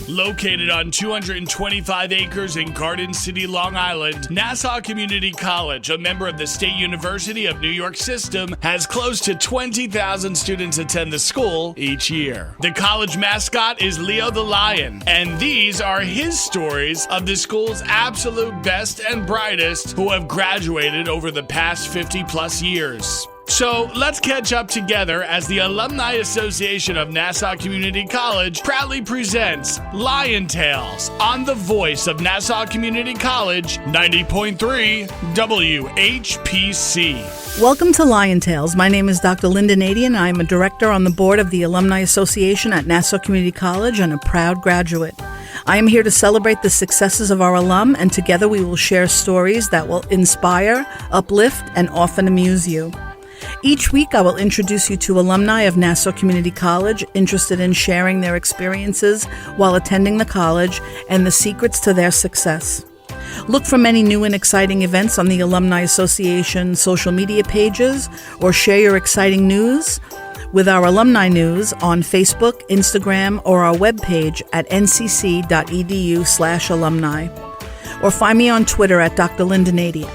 Located on 225 acres in Garden City, Long Island, Nassau Community College, a member of the State University of New York system, has close to 20,000 students attend the school each year. The college mascot is Leo the Lion, and these are his stories of the school's absolute best and brightest who have graduated over the past 50 plus years. So let's catch up together as the Alumni Association of Nassau Community College proudly presents Lion Tales on the voice of Nassau Community College, 90.3 WHPC. Welcome to Lion Tales. My name is Dr. Lynnda Nadien. I am a director on the board of the Alumni Association at Nassau Community College and a proud graduate. I am here to celebrate the successes of our alum, and together we will share stories that will inspire, uplift, and often amuse you. Each week, I will introduce you to alumni of Nassau Community College interested in sharing their experiences while attending the college and the secrets to their success. Look for many new and exciting events on the Alumni Association social media pages, or share your exciting news with our alumni news on Facebook, Instagram, or our webpage at ncc.edu/alumni. Or find me on Twitter at Dr. Lynnda Nadien.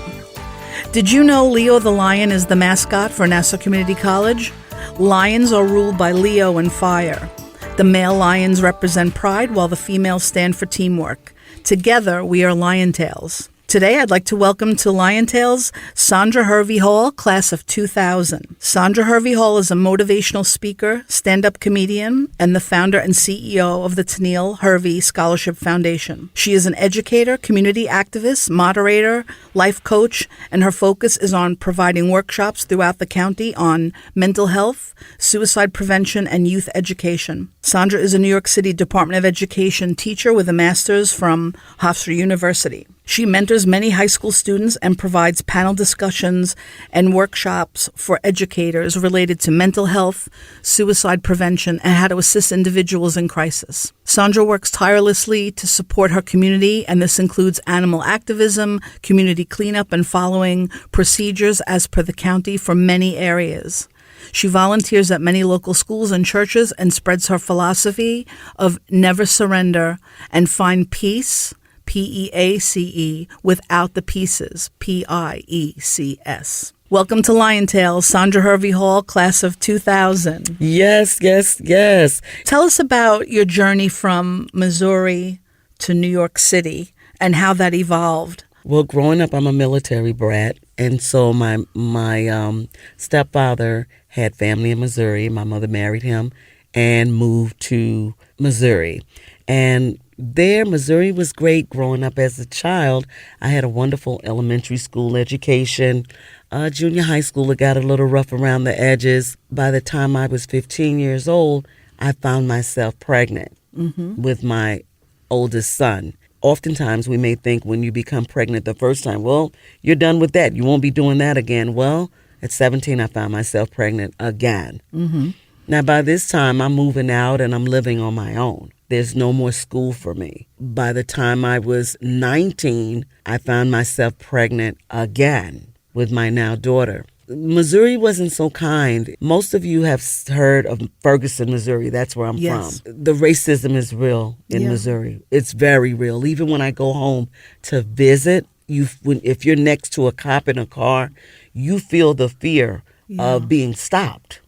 Did you know Leo the Lion is the mascot for Nassau Community College? Lions are ruled by Leo and fire. The male lions represent pride while the females stand for teamwork. Together, we are Lion Tales. Today, I'd like to welcome to Lion Tales Sandra Hurvey Hall, class of 2000. Sandra Hurvey Hall is a motivational speaker, stand-up comedian, and the founder and CEO of the Nenniel Hurvey Scholarship Foundation. She is an educator, community activist, moderator, life coach, and her focus is on providing workshops throughout the county on mental health, suicide prevention, and youth education. Sandra is a New York City Department of Education teacher with a master's from Hofstra University. She mentors many high school students and provides panel discussions and workshops for educators related to mental health, suicide prevention, and how to assist individuals in crisis. Sandra works tirelessly to support her community, and this includes animal activism, community cleanup, and following procedures as per the county for many areas. She volunteers at many local schools and churches and spreads her philosophy of never surrender and find peace, P-E-A-C-E, without the pieces, P-I-E-C-S. Welcome to Lion Tales, Sandra Hurvey Hall, class of 2000. Yes. Tell us about your journey from Missouri to New York City and how that evolved. Well, growing up, I'm a military brat, and so my stepfather had family in Missouri. My mother married him and moved to Missouri. And there, Missouri was great growing up as a child. I had a wonderful elementary school education. Junior high school, it got a little rough around the edges. By the time I was 15 years old, I found myself pregnant with my oldest son. Oftentimes, we may think when you become pregnant the first time, well, you're done with that. You won't be doing that again. Well, at 17, I found myself pregnant again. Now, by this time, I'm moving out and I'm living on my own. There's no more school for me. By the time I was 19, I found myself pregnant again with my now daughter. Missouri wasn't so kind. Most of you have heard of Ferguson, Missouri. That's where I'm from. The racism is real in Missouri. It's very real. Even when I go home to visit, if you're next to a cop in a car, you feel the fear of being stopped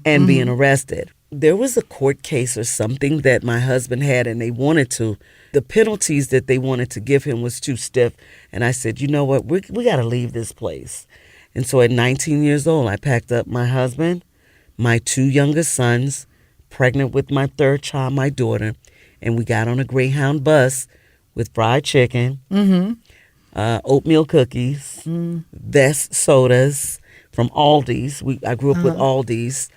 and being arrested. There was a court case or something that my husband had, and the penalties that they wanted to give him was too stiff. And I said, you know what, we got to leave this place. And so at 19 years old, I packed up my husband, my two youngest sons, pregnant with my third child, my daughter, and we got on a Greyhound bus with fried chicken, oatmeal cookies, Vest sodas from Aldi's. I grew up with Aldi's,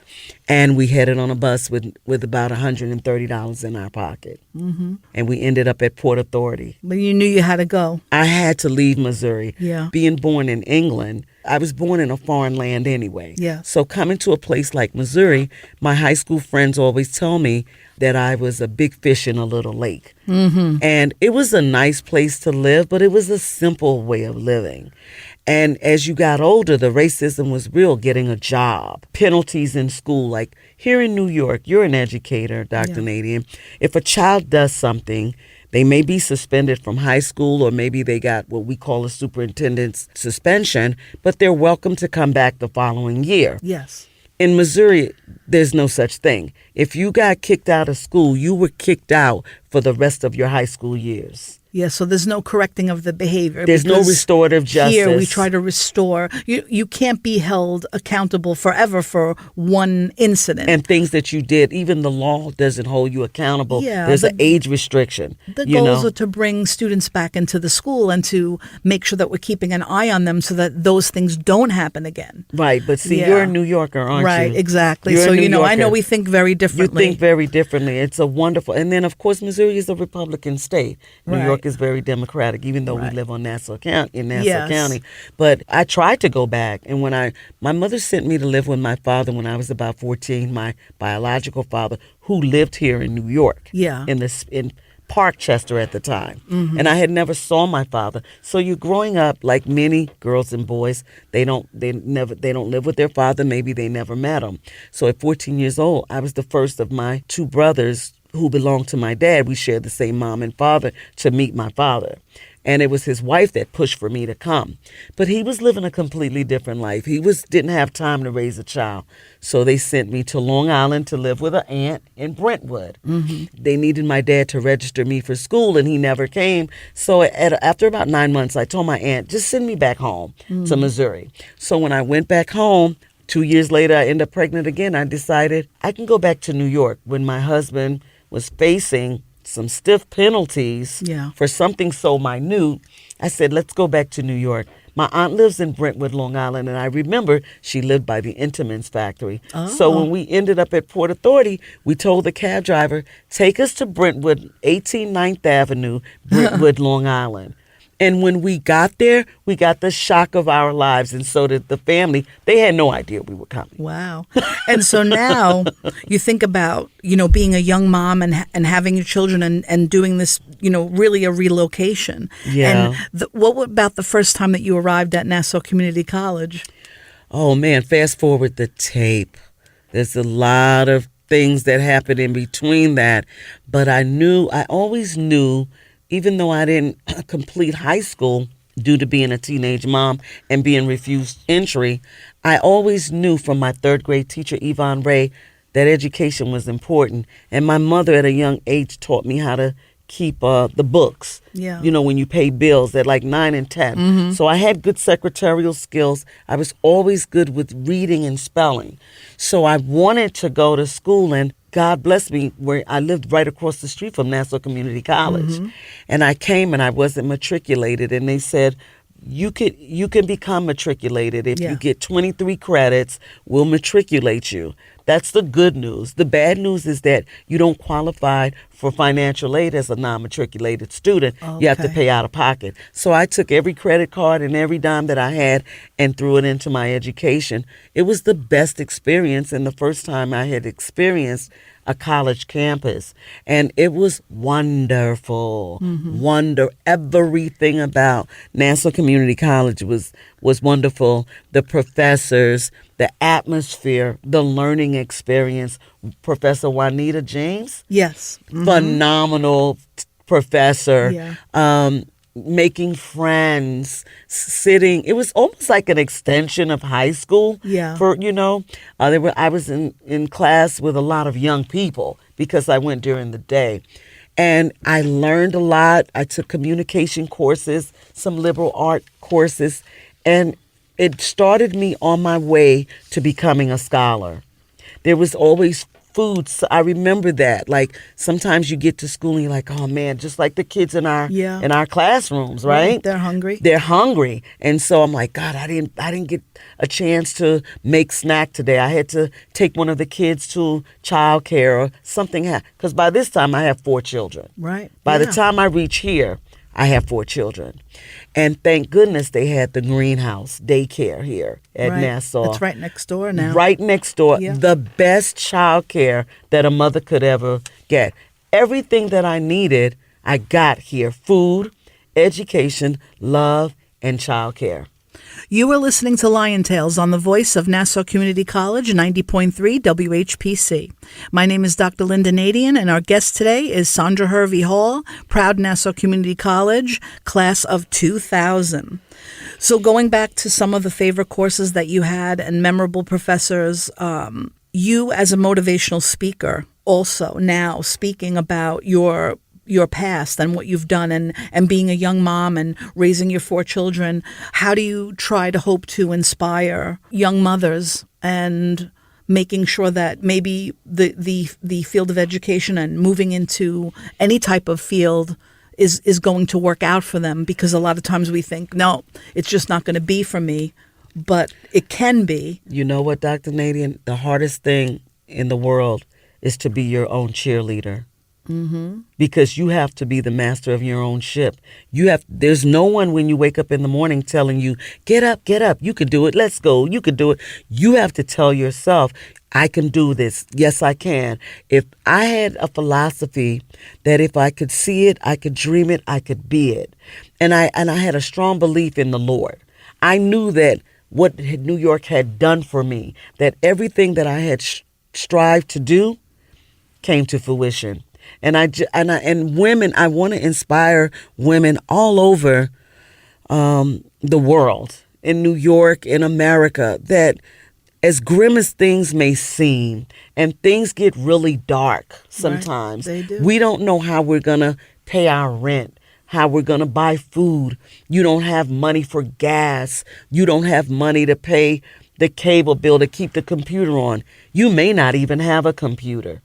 and we headed on a bus with about $130 in our pocket. And we ended up at Port Authority. But you knew you had to go. I had to leave Missouri. Yeah. Being born in England, I was born in a foreign land anyway. Yeah. So coming to a place like Missouri, my high school friends always tell me that I was a big fish in a little lake. And it was a nice place to live, but it was a simple way of living. And as you got older, the racism was real, getting a job, penalties in school. Like here in New York, you're an educator, Dr. Nadien. If a child does something, they may be suspended from high school, or maybe they got what we call a superintendent's suspension, but they're welcome to come back the following year. Yes. In Missouri, there's no such thing. If you got kicked out of school, you were kicked out for the rest of your high school years. Yeah, so there's no correcting of the behavior. There's no restorative justice. Here we try to restore. You can't be held accountable forever for one incident. And things that you did, even the law doesn't hold you accountable. Yeah, there's an age restriction. The goals are to bring students back into the school and to make sure that we're keeping an eye on them so that those things don't happen again. Right, but see, you're a New Yorker, aren't you? Right, exactly. You're so, I know we think very differently. You think very differently. It's a wonderful, and then of course, Missouri is a Republican state. New York is very Democratic, even though we live on Nassau County. But I tried to go back, and when my mother sent me to live with my father when I was about 14, my biological father, who lived here in New York, in Parkchester at the time, and I had never saw my father. So you're growing up like many girls and boys. They don't live with their father. Maybe they never met him. So at 14 years old, I was the first of my two brothers who belonged to my dad. We shared the same mom and father to meet my father. And it was his wife that pushed for me to come. But he was living a completely different life. He didn't have time to raise a child. So they sent me to Long Island to live with an aunt in Brentwood. They needed my dad to register me for school, and he never came. So after about 9 months, I told my aunt, just send me back home to Missouri. So when I went back home, 2 years later, I ended up pregnant again. I decided I can go back to New York when my husband was facing some stiff penalties for something so minute. I said, let's go back to New York. My aunt lives in Brentwood, Long Island, and I remember she lived by the Intamin's factory. So when we ended up at Port Authority, we told the cab driver, take us to Brentwood, 18 9th Avenue, Brentwood, Long Island. And when we got there, we got the shock of our lives, and so did the family. They had no idea we were coming. Wow. And so now you think about, being a young mom and having your children and doing this, really a relocation. Yeah. And what about the first time that you arrived at Nassau Community College? Oh, man, fast forward the tape. There's a lot of things that happened in between that. But I always knew, even though I didn't complete high school due to being a teenage mom and being refused entry, I always knew from my third grade teacher, Yvonne Ray, that education was important. And my mother at a young age taught me how to keep the books, when you pay bills at like 9 and 10. So I had good secretarial skills. I was always good with reading and spelling. So I wanted to go to school, and God bless me, where I lived right across the street from Nassau Community College. And I came and I wasn't matriculated, and they said, you can become matriculated. If you get 23 credits, we'll matriculate you. That's the good news. The bad news is that you don't qualify for financial aid as a non-matriculated student. Okay. You have to pay out of pocket. So I took every credit card and every dime that I had and threw it into my education. It was the best experience, and the first time I had experienced a college campus, and it was wonderful. Everything about Nassau Community College was wonderful. The professors, the atmosphere, the learning experience. Professor Juanita James, phenomenal professor. Making friends, sitting. It was almost like an extension of high school. I was in class with a lot of young people because I went during the day. And I learned a lot. I took communication courses, some liberal art courses, and it started me on my way to becoming a scholar. There was always food. So I remember that. Like sometimes you get to school and you're like, oh man, just like the kids in our classrooms, right? They're hungry. They're hungry. And so I'm like, God, I didn't get a chance to make snack today. I had to take one of the kids to childcare or something. Because by this time I have 4 children. Right. By the time I reach here, I have 4 children. And thank goodness they had the greenhouse daycare here at Nassau. It's right next door now. Right next door. Yeah. The best child care that a mother could ever get. Everything that I needed, I got here. Food, education, love, and child care. You are listening to Lion Tales on the voice of Nassau Community College, 90.3 WHPC. My name is Dr. Lynnda Nadien, and our guest today is Sandra Hurvey Hall, proud Nassau Community College, class of 2000. So going back to some of the favorite courses that you had and memorable professors, you as a motivational speaker also now speaking about your past and what you've done and being a young mom and raising your 4 children, how do you try to hope to inspire young mothers and making sure that maybe the field of education and moving into any type of field is going to work out for them? Because a lot of times we think, no, it's just not going to be for me, but it can be. You know what, Dr. Nadien? The hardest thing in the world is to be your own cheerleader. Mm-hmm. Because you have to be the master of your own ship. There's no one when you wake up in the morning telling you, get up, you can do it, let's go, you can do it. You have to tell yourself, I can do this. Yes, I can. If I had a philosophy that if I could see it, I could dream it, I could be it. And I had a strong belief in the Lord. I knew that what New York had done for me, that everything that I had strived to do came to fruition. And women, I want to inspire women all over the world, in New York, in America, that as grim as things may seem, and things get really dark sometimes, right, they do. We don't know how we're going to pay our rent, how we're going to buy food. You don't have money for gas. You don't have money to pay the cable bill to keep the computer on. You may not even have a computer.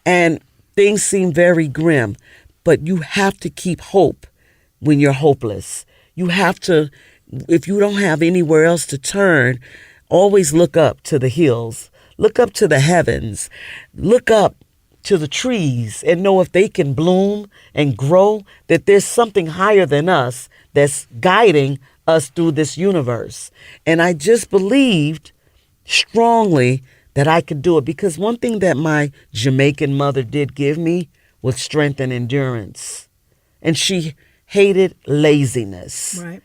And things seem very grim, but you have to keep hope when you're hopeless. You have to, if you don't have anywhere else to turn, always look up to the hills, look up to the heavens, look up to the trees and know if they can bloom and grow, that there's something higher than us that's guiding us through this universe. And I just believed strongly that I could do it, because one thing that my Jamaican mother did give me was strength and endurance. And she hated laziness. Right.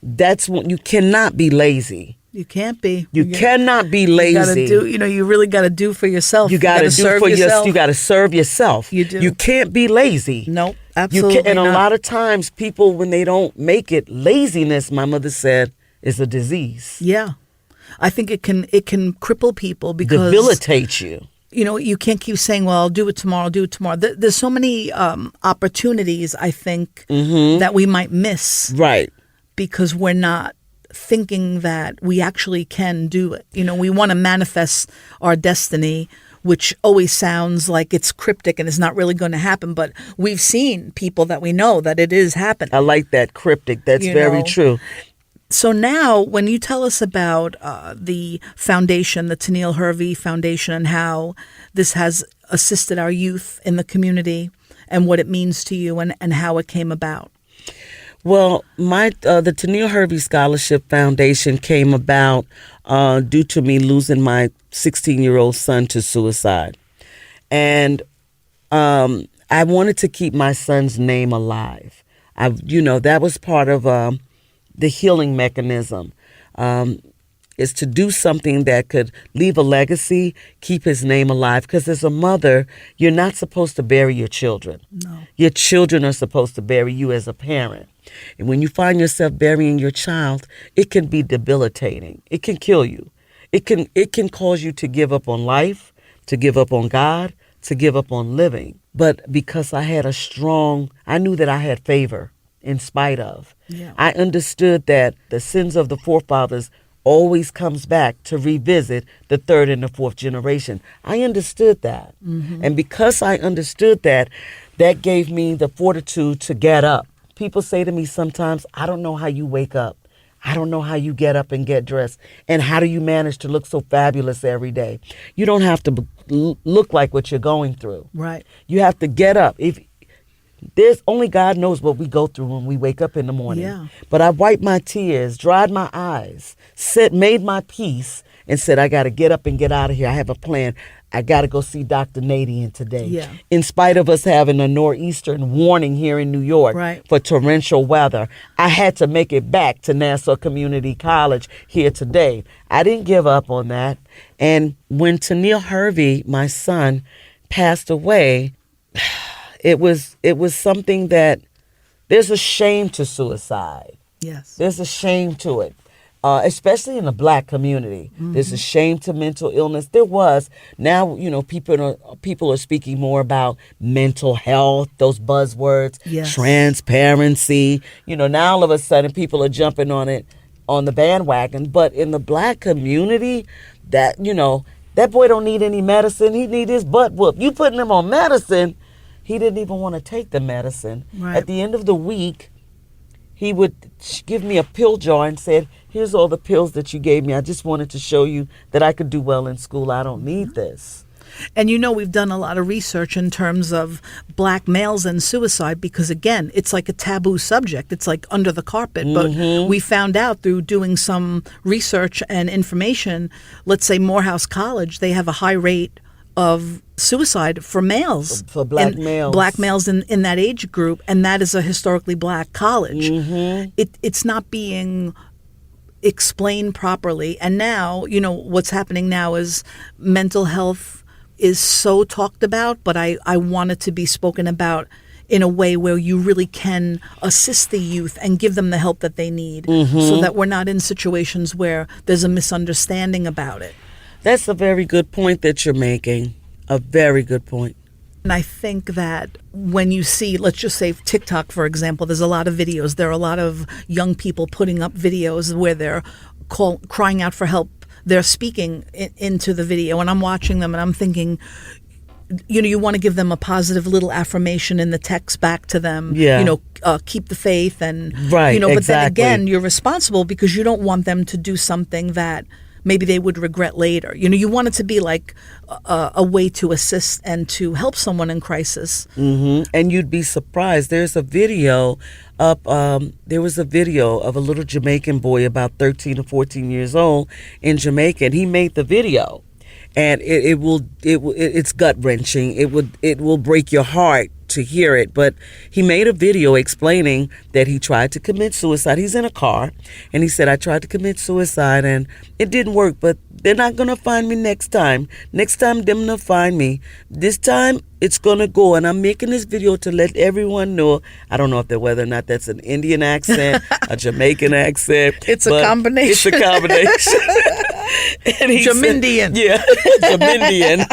That's what, you cannot be lazy. You can't be. You cannot be lazy. You really got to do for yourself. You got to do for yourself. You got to serve yourself. You do. You can't be lazy. Nope, absolutely and not. a lot of times people, when they don't make it, laziness, my mother said, is a disease. Yeah. I think it can cripple people because debilitate you. You know, you can't keep saying, well, I'll do it tomorrow, There's so many opportunities, I think, that we might miss. Right. Because we're not thinking that we actually can do it. You know, we want to manifest our destiny, which always sounds like it's cryptic and it's not really going to happen. But we've seen people that we know that it is happening. I like that, cryptic. That's very true. So now when you tell us about the foundation, the Nenniel Hurvey Foundation, and how this has assisted our youth in the community and what it means to you and how it came about. Well, the Nenniel Hurvey Scholarship Foundation came about due to me losing my 16-year-old son to suicide. And I wanted to keep my son's name alive. That was part of the healing mechanism, is to do something that could leave a legacy, keep his name alive. Because as a mother, you're not supposed to bury your children. No. Your children are supposed to bury you as a parent. And when you find yourself burying your child, it can be debilitating. It can kill you. It can cause you to give up on life, to give up on God, to give up on living. But because I knew that I had favor in spite of. Yeah. I understood that the sins of the forefathers always comes back to revisit the third and the fourth generation. I understood that. Mm-hmm. And because I understood that gave me the fortitude to get up. People say to me sometimes, I don't know how you wake up. I don't know how you get up and get dressed. And how do you manage to look so fabulous every day? You don't have to look like what you're going through. Right. You have to get up. There's only God knows what we go through when we wake up in the morning. Yeah. But I wiped my tears, dried my eyes, made my peace, and said, I got to get up and get out of here. I have a plan. I got to go see Dr. Nadien today. Yeah. In spite of us having a nor'eastern warning here in New York Right. for torrential weather, I had to make it back to Nassau Community College here today. I didn't give up on that. And when Nenniel Hurvey, my son, passed away, it was something that there's a shame to suicide. Yes. There's a shame to it. Especially in the Black community. There's a shame to mental illness. There was. Now, people are speaking more about mental health, those buzzwords, Yes. transparency. Now all of a sudden people are jumping on it, on the bandwagon. But in the Black community, that boy don't need any medicine. He need his butt whooped. You putting him on medicine, he didn't even want to take the medicine. Right. At the end of the week, he would give me a pill jar and said, here's all the pills that you gave me. I just wanted to show you that I could do well in school. I don't need this. And we've done a lot of research in terms of Black males and suicide because, again, it's like a taboo subject. It's like under the carpet. But we found out through doing some research and information, let's say Morehouse College, they have a high rate of suicide for males. For Black males. Black males in that age group, and that is a historically Black college. It's not being explained properly. And now, what's happening now is mental health is so talked about, but I want it to be spoken about in a way where you really can assist the youth and give them the help that they need so that we're not in situations where there's a misunderstanding about it. That's a very good point that you're making. A very good point. And I think that when you see, let's just say TikTok, for example, there's a lot of videos. There are a lot of young people putting up videos where they're crying out for help. They're speaking into the video, and I'm watching them, and I'm thinking, you want to give them a positive little affirmation in the text back to them. Yeah. Keep the faith, and right. But exactly. then again, you're responsible because you don't want them to do something that maybe they would regret later. You want it to be like a way to assist and to help someone in crisis. And you'd be surprised. There's a video up. There was a video of a little Jamaican boy about 13 or 14 years old in Jamaica, and he made the video, and it's gut wrenching. It will break your heart to hear it, but he made a video explaining that he tried to commit suicide. He's in a car, and he said, I tried to commit suicide, and it didn't work, but they're not going to find me next time. Next time, they're going to find me. This time, it's going to go, and I'm making this video to let everyone know. I don't know whether or not that's an Indian accent, a Jamaican accent. It's a combination. It's a combination. Jamindian. Yeah, Jamindian.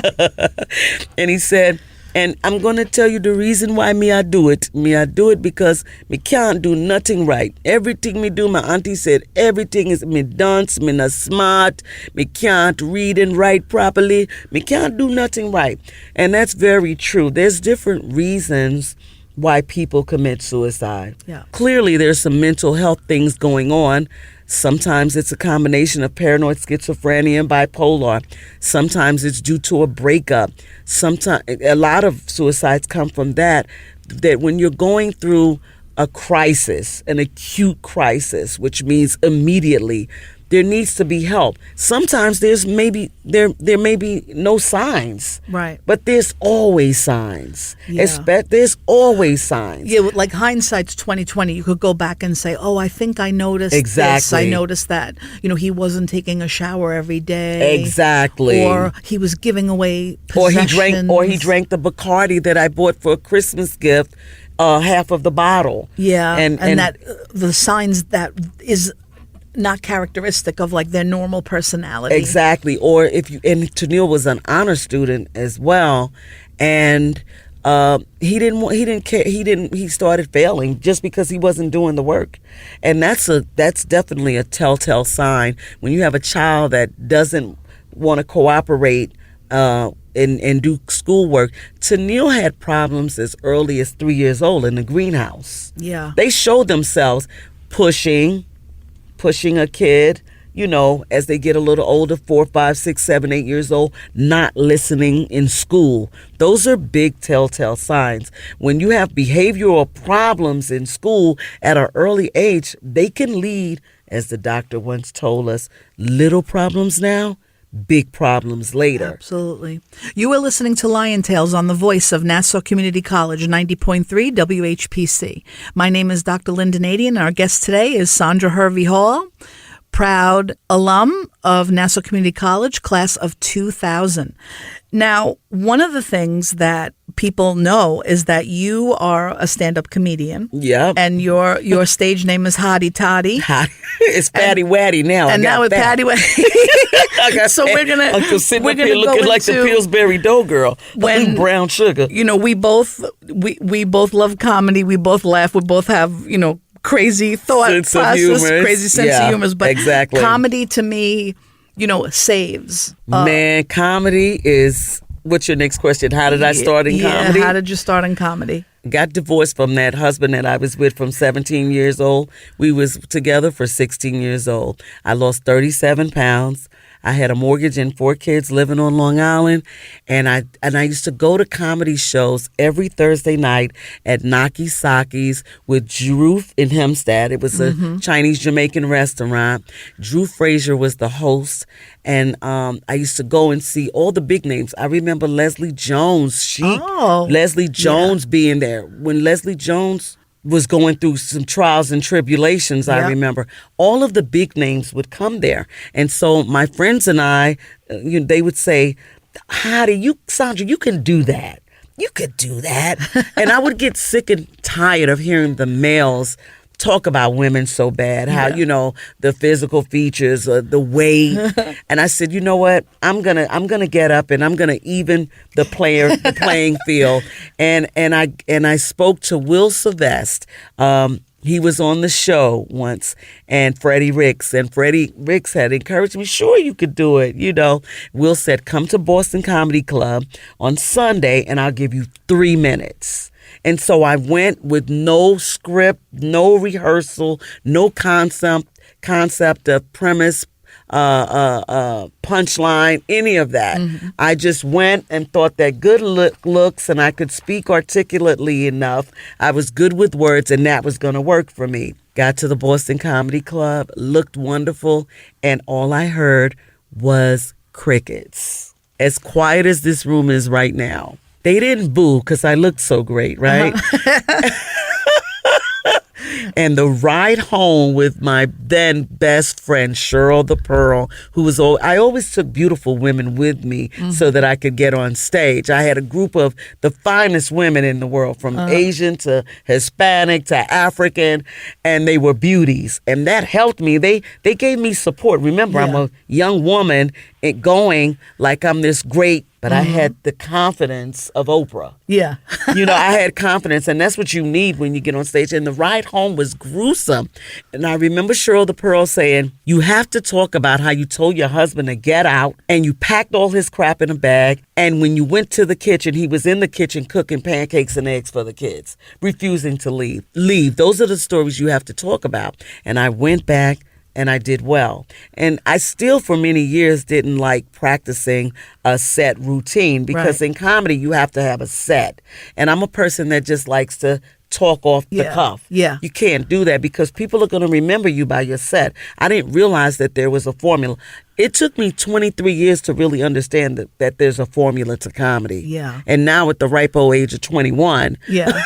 And he said, and I'm going to tell you the reason why I do it. I do it because me can't do nothing right. Everything me do, my auntie said, everything is me dance, me not smart, me can't read and write properly, me can't do nothing right. And that's very true. There's different reasons why people commit suicide. Yeah. Clearly, there's some mental health things going on. Sometimes it's a combination of paranoid schizophrenia and bipolar. Sometimes it's due to a breakup. Sometimes a lot of suicides come from that when you're going through a crisis, an acute crisis, which means immediately, there needs to be help. Sometimes there may be no signs, right? But there's always signs. Yeah. There's always signs. Yeah, like hindsight's 2020. You could go back and say, "Oh, I think I noticed this. I noticed that. He wasn't taking a shower every day. Exactly. Or he was giving away possessions. Or he drank the Bacardi that I bought for a Christmas gift, half of the bottle. Yeah, and that the signs that is not characteristic of like their normal personality. Exactly. Or and Nenniel was an honor student as well, and he didn't care. He started failing just because he wasn't doing the work, and that's definitely a telltale sign when you have a child that doesn't want to cooperate and do schoolwork. Nenniel had problems as early as 3 years old in the greenhouse. Yeah, they showed themselves pushing a kid, as they get a little older, 4, 5, 6, 7, 8 years old, not listening in school. Those are big telltale signs. When you have behavioral problems in school at an early age, they can lead, as the doctor once told us, little problems now big problems later. Absolutely. You are listening to Lion Tales on the voice of Nassau Community College, 90.3 WHPC. My name is Dr. Lynnda Nadien. Our guest today is Sandra Hurvey Hall, proud alum of Nassau Community College, class of 2000. Now, one of the things that people know is that you are a stand-up comedian. Yep. And your stage name is Hottie Toddy. It's Patty Waddy now. And now it's Patty Waddy. So we're gonna looking like the Pillsbury Doughgirl, when brown sugar. We both love comedy. We both laugh. We both have crazy thought process, crazy sense of humor. But exactly. Comedy to me, saves. Man, comedy is. What's your next question? How did I start in comedy? How did you start in comedy? Got divorced from that husband that I was with from 17 years old. We was together for 16 years old. I lost 37 pounds. I had a mortgage and 4 kids living on Long Island, and I used to go to comedy shows every Thursday night at Naki Saki's with Drew in Hempstead. It was a Chinese Jamaican restaurant. Drew Frazier was the host, and I used to go and see all the big names. I remember Leslie Jones. Leslie Jones being there when Leslie Jones was going through some trials and tribulations. I remember all of the big names would come there. And so my friends and I, they would say, Sandra, you can do that. You could do that. And I would get sick and tired of hearing the males talk about women so bad, how, the physical features, the weight. And I said, you know what? I'm gonna get up and I'm gonna even the playing field. And I spoke to Will Sylvester. He was on the show once, and Freddie Ricks. And Freddie Ricks had encouraged me, sure, you could do it. Will said, come to Boston Comedy Club on Sunday and I'll give you 3 minutes. And so I went with no script, no rehearsal, no concept of premise, punchline, any of that. I just went and thought that good looks and I could speak articulately enough. I was good with words and that was going to work for me. Got to the Boston Comedy Club, looked wonderful, and all I heard was crickets. As quiet as this room is right now. They didn't boo because I looked so great, right? And the ride home with my then best friend, Cheryl the Pearl, who was I always took beautiful women with me so that I could get on stage. I had a group of the finest women in the world, from Asian to Hispanic to African, and they were beauties. And that helped me. They gave me support. Remember, I'm a young woman going like I'm this great, but I had the confidence of Oprah. Yeah. I had confidence, and that's what you need when you get on stage. And the ride home was gruesome. And I remember Cheryl the Pearl saying, you have to talk about how you told your husband to get out, and you packed all his crap in a bag. And when you went to the kitchen, he was in the kitchen cooking pancakes and eggs for the kids, refusing to leave. Those are the stories you have to talk about. And I went back. And I did well. And I still, for many years, didn't like practicing a set routine because in comedy, you have to have a set. And I'm a person that just likes to talk off the cuff. Yeah. You can't do that because people are going to remember you by your set. I didn't realize that there was a formula. It took me 23 years to really understand that there's a formula to comedy. Yeah. And now at the ripe old age of 21. Yeah.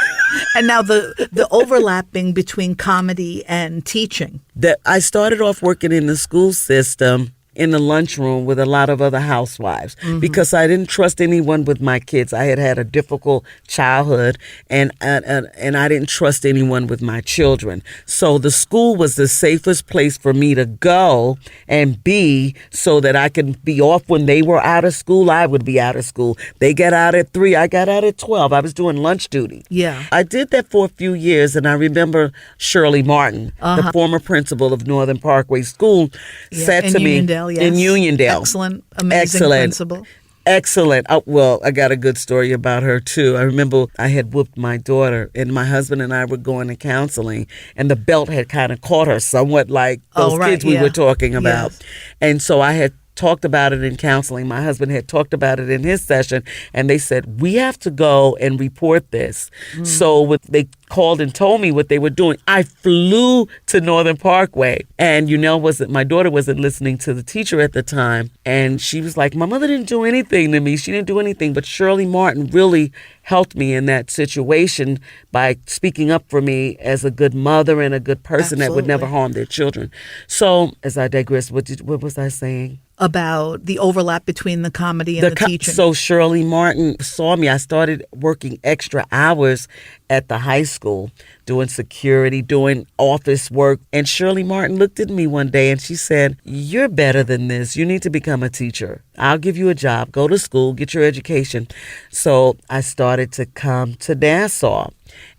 And now the overlapping between comedy and teaching. That I started off working in the school system in the lunchroom with a lot of other housewives because I didn't trust anyone with my kids. I had a difficult childhood, and I didn't trust anyone with my children. So the school was the safest place for me to go and be, so that I could be off when they were out of school. I would be out of school. They got out at 3. I got out at 12. I was doing lunch duty. Yeah. I did that for a few years, and I remember Shirley Martin, the former principal of Northern Parkway School, said to me, in Uniondale. Excellent, amazing principal. Excellent. Well, I got a good story about her, too. I remember I had whooped my daughter, and my husband and I were going to counseling, and the belt had kind of caught her, somewhat like those kids we were talking about. Yes. And so I had talked about it in counseling. My husband had talked about it in his session, and they said, we have to go and report this. So they called and told me what they were doing. I flew to Northern Parkway, and my daughter wasn't listening to the teacher at the time, and she was like, my mother didn't do anything to me. She didn't do anything. But Shirley Martin really helped me in that situation by speaking up for me as a good mother and a good person that would never harm their children. So, as I digress, what was I saying? About the overlap between the comedy and the teaching. So Shirley Martin saw me. I started working extra hours at the high school, doing security, doing office work. And Shirley Martin looked at me one day and she said, you're better than this. You need to become a teacher. I'll give you a job. Go to school, get your education. So I started to come to Nassau.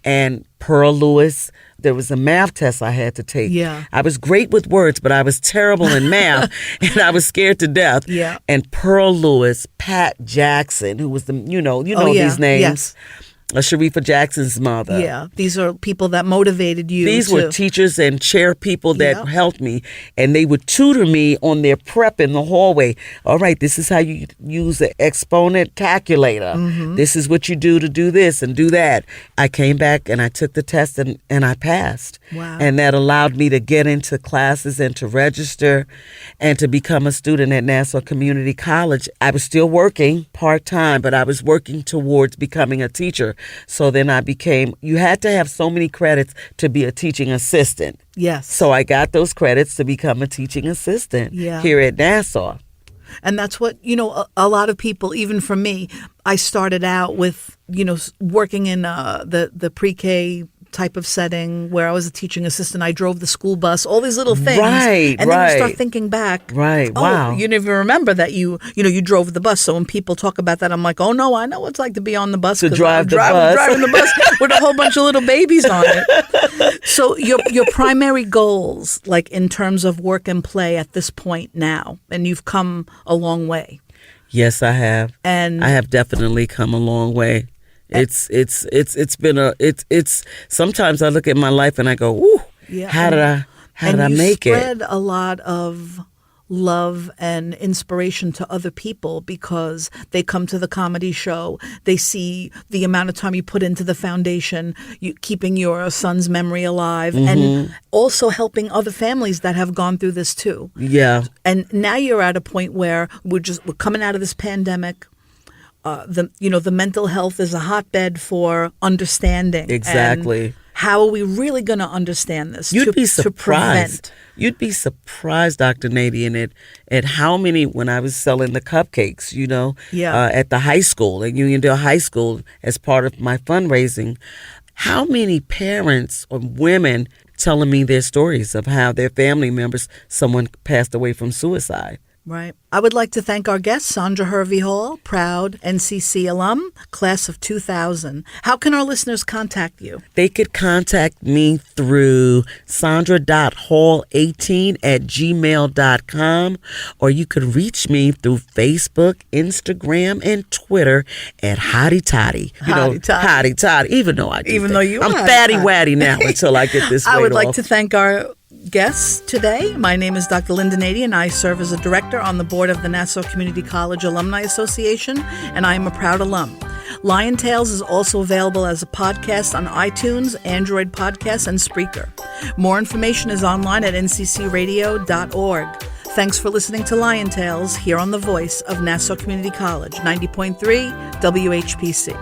And Pearl Lewis, there was a math test I had to take. Yeah. I was great with words, but I was terrible in math, and I was scared to death. Yeah. And Pearl Lewis, Pat Jackson, who was these names. Yes. Sharifa Jackson's mother. Yeah, these are people that motivated you. These were teachers and chair people that helped me, and they would tutor me on their prep in the hallway. All right, this is how you use the exponent calculator. This is what you do to do this and do that. I came back and I took the test and I passed. Wow. And that allowed me to get into classes and to register and to become a student at Nassau Community College. I was still working part-time, but I was working towards becoming a teacher. So then you had to have so many credits to be a teaching assistant. Yes. So I got those credits to become a teaching assistant here at Nassau. And that's what, a lot of people, even for me, I started out with, working in the pre-K type of setting where I was a teaching assistant. I drove the school bus, all these little things. Right, and then you start thinking back. Right, wow. You didn't even remember that you drove the bus. So when people talk about that, I'm like, oh no, I know what it's like to be on the bus. To drive the bus. Driving the bus with a whole bunch of little babies on it. So your primary goals, like in terms of work and play at this point now, and you've come a long way. Yes, I have. And I have definitely come a long way. It's sometimes I look at my life and I go, ooh, how did I make it? You spread a lot of love and inspiration to other people because they come to the comedy show. They see the amount of time you put into the foundation, keeping your son's memory alive, and also helping other families that have gone through this too. Yeah. And now you're at a point where we're coming out of this pandemic. The mental health is a hotbed for understanding. Exactly. And how are we really going to understand this? You'd be surprised. To prevent. You'd be surprised, Dr. Nadien, at how many, when I was selling the cupcakes, at the high school, at Uniondale High School, as part of my fundraising, how many parents or women telling me their stories of how their family members, someone passed away from suicide. Right. I would like to thank our guest, Sandra Hurvey Hall, proud NCC alum, class of 2000. How can our listeners contact you? They could contact me through sandra.hall18@gmail.com, or you could reach me through Facebook, Instagram, and Twitter at Hottie Toddy. Hottie Toddy. Even though I'm fatty waddy now until I get this weight I would like off. to thank our guests today. My name is Dr. Lynnda Nadien. I serve as a director on the board of the Nassau Community College Alumni Association, and I am a proud alum. Lion Tales is also available as a podcast on iTunes, Android Podcasts, and Spreaker. More information is online at nccradio.org. Thanks for listening to Lion Tales here on the voice of Nassau Community College, 90.3 WHPC.